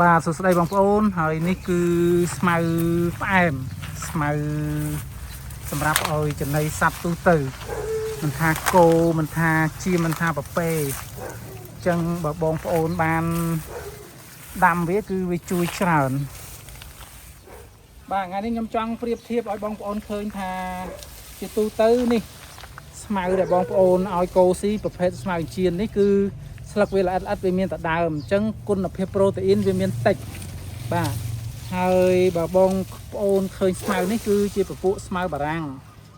បាទសួស្តីបងប្អូនហើយនេះគឺស្មៅផ្អែមស្មៅសម្រាប់ឲ្យចំណីសត្វទូទៅមិនថាគោមិនថាជៀមមិនថាប៉ប៉េអញ្ចឹងបើបងប្អូនបានដាំវាគឺវាជួយច្រើនបាទថ្ងៃនេះខ្ញុំចង់ប្រៀបធៀបឲ្យបងប្អូនឃើញថាជាទូទៅនេះស្មៅដែលបងប្អូនឲ្យគោស៊ីប្រភេទស្មៅជៀននេះគឺស្លឹកវាល្អិតវាមានតែដើមអញ្ចឹងគុណភាពប្រូតេអ៊ីនវាមានតិចបាទហើយបើបងប្អូនឃើញស្មៅនេះគឺជាពពួកស្មៅបារាំង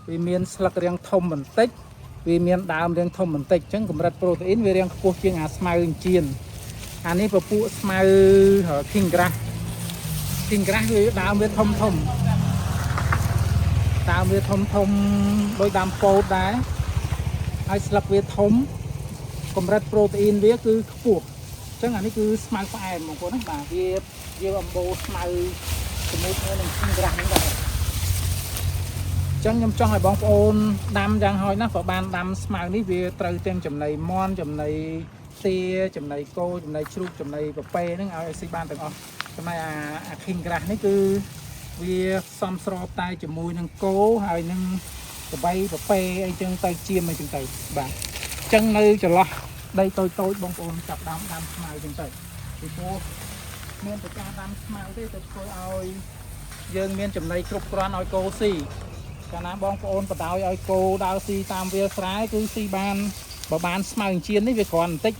វាមានស្លឹករាងធំបន្តិចវាមានដើមរាងធំបន្តិចអញ្ចឹងកម្រិតប្រូតេអ៊ីនវារាងខ្ពស់ជាងអាស្មៅជៀនអានេះពពួកស្មៅ King Grass វាដើមវាធំដោយដើមពោតដែរហើយស្លឹកវាធំកម្រិតប្រូតេអ៊ីនវាគឺខ្ពស់អញ្ចឹងអានេះគឺស្មៅផ្អែមបងប្អូនណាបាទវាអំបូរស្មៅជាមួយនឹង King Grass ហ្នឹងដែរអញ្ចឹងខ្ញុំចង់ឲ្យបងប្អូនដាំយ៉ាងហោចណាស់ក៏បានដាំស្មៅនេះវាត្រូវទាំងចំណីមាន់ចំណីទាចំណីគោចំណីជ្រូកចំណីប៉ប៉េហ្នឹងឲ្យស៊ីបានទាំងអស់ចំណែកអា King Grass នេះគឺវាសំស្របតែជាមួយនឹងគោហើយនឹងក្របីប៉ប៉េអីចឹងទៅជៀមអីចឹងទៅបាទអញ្ចឹងនៅចន្លោះដីតូចបងប្អូនចាប់ដាំស្មៅចឹងទៅពីព្រោះមានតែការដាំស្មៅទេទៅធ្វើឲ្យយើងមានចំណីគ្រប់គ្រាន់ឲ្យគោស៊ីកាលណាបងប្អូនបដ ாய் ឲ្យគោដើរស៊ីតាមវាលស្រែគឺស៊ីបានបើបានស្មៅជៀននេះវាគ្រាន់បន្តិច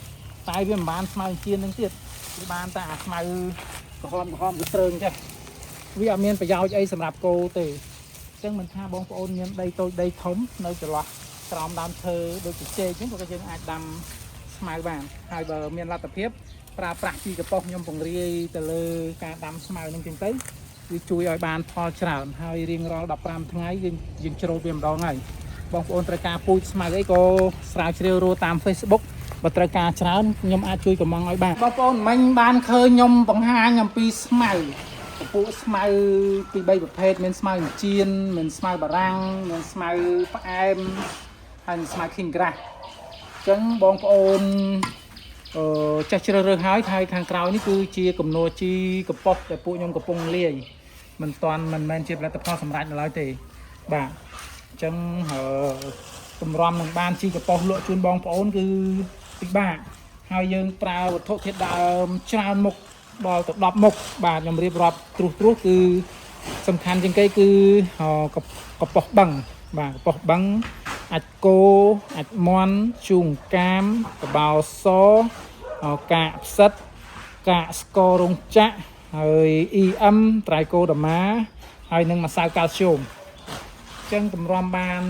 តែវាមិនបានស្មៅជៀននឹងទៀតវាបានតែអាស្មៅក្រហមវាត្រើងចេះវាអត់មានប្រយោជន៍អីសម្រាប់គោទេអញ្ចឹងមិនថាបងប្អូនមានដីតូចដីធំនៅចន្លោះក្រោមដើមឈើដូចជាចេកអញ្ចឹងក៏យើងអាចដាំស្មៅបានហើយបើមានលទ្ធភាពប្រើប្រាស់ជីកប៉ុស្តិ៍ខ្ញុំពង្រាយទៅលើការដាំស្មៅនឹងចឹងទៅវាជួយឲ្យបានផលច្រើនហើយរៀងរាល់15ថ្ងៃយើងច្រូតវាម្ដងហើយបងប្អូនត្រូវការពូជស្មៅអីក៏ស្រាវជ្រាវរកតាម Facebook បើត្រូវការច្រើនខ្ញុំអាចជួយកំងឲ្យបានបងប្អូនមិញបានឃើញខ្ញុំបង្ហាញអំពីស្មៅពពួកស្មៅពី3ប្រភេទមានស្មៅជៀនមានស្មៅបារាំងមានស្មៅផ្អែមហើយស្មៅ King Grass អញ្ចឹងបងប្អូនចេះជ្រើសរើសហើយខាងក្រោយនេះគឺជាគំនរជីកប៉ុស្តិ៍ដែលពួកខ្ញុំកំពុងលាយមិនមែនជាផលិតផលសម្រាប់នៅឡើយទេបាទអញ្ចឹងតម្រាំនឹងបានជីកប៉ុស្តិ៍លក់ជូនបងប្អូនគឺពិបាកហើយយើងប្រើវត្ថុធាតុដើមច្រើនមុខដល់ទៅ10មុខបាទខ្ញុំរៀបរាប់ត្រួសគឺសំខាន់ជាងគេគឺកប៉ុស្តិ៍បឹងបាទកប៉ុស្តិ៍បឹងអាចគោអាចមាន់ជូងកាមកបោសកាកផ្សិតកាកស្កររោងចក្រហើយ EM ត្រៃកូដាម៉ាហើយនិងម្សៅកាល់ស្យូមអញ្ចឹងតម្រាំបាន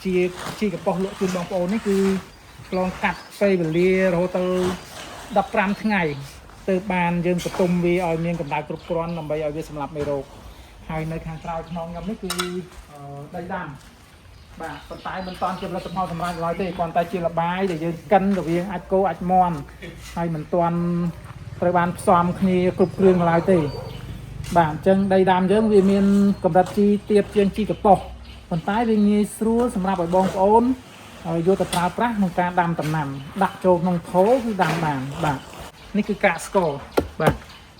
ជាជីកប៉ុស្តិ៍លក់ជូនបងប្អូននេះគឺឆ្លងកាត់ពេលវេលារហូតដល់15ថ្ងៃទើបបានយើងបន្ទុំវាឲ្យមានកម្ដៅគ្រប់គ្រាន់ដើម្បីឲ្យវាសម្លាប់មេរោគហើយនៅខាងក្រៅខ្នងខ្ញុំនេះគឺដីដាំបាទប៉ុន្តែមិនតាន់ជាផលិតផលសម្រាប់ឡើយទេគ្រាន់តែជាលបាយដែលយើងកិនរវាងអាចគោអាចមាន់ហើយមិនតាន់ត្រូវបានផ្សំគ្នាគ្រប់គ្រឿងឡើយទេបាទអញ្ចឹងដីដាំយើងវាមានកម្រិតជីទាបជាងជីកប៉ុស្តិ៍ប៉ុន្តែវាងាយស្រួលសម្រាប់ឲ្យបងប្អូនយកទៅប្រើប្រាស់ក្នុងការដាំដំណាំដាក់ចូលក្នុងថូគឺដាំបានបាទនេះគឺកាកស្ករបាទ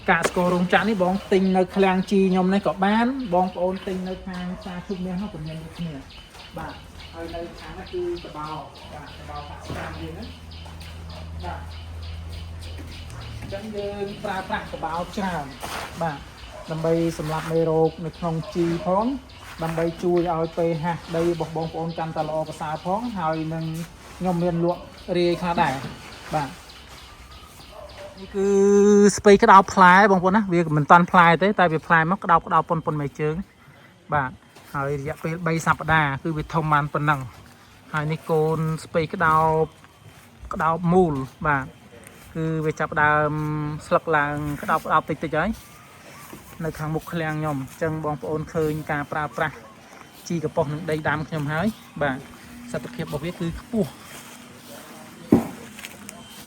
កាកស្កររោងចក្រនេះបងទិញនៅឃ្លាំងជីខ្ញុំនេះក៏បានបងប្អូនទិញនៅខាងផ្សារជុំមាសនោះក៏មានដូចគ្នាបាទហើយនៅខាងនេះគឺកបោបាទកបោកាកស្រាយើងណាបាទអញ្ចឹងយើងប្រើប្រាស់កបោច្រើនបាទដើម្បីសម្លាប់មេរោគនៅក្នុងជីផងដើម្បីជួយឲ្យ pH ដីរបស់បងប្អូនកាន់តែល្អប្រសើរផងហើយនឹងខ្ញុំមានលក់រាយខ្លះដែរបាទនេះគឺស្ពៃក្តោបផ្លែបងប្អូនណាវាមិនតាន់ផ្លែទេតែវាផ្លែមកក្តោបប៉ុនមេជើងបាទហើយរយៈពេល3សប្តាហ៍គឺវាធំបានប៉ុណ្ណឹងហើយនេះកូនស្ពៃក្តោបមូលបាទគឺវាចាប់ដើមស្លឹកឡើងក្តោបតិចហើយនៅខាងមុខឃ្លាំងខ្ញុំអញ្ចឹងបងប្អូនឃើញការប្រើប្រាស់ជីកប៉ុស្តិ៍នឹងដីដាំខ្ញុំហើយបាទសកម្មភាពរបស់វាគឺខ្ពស់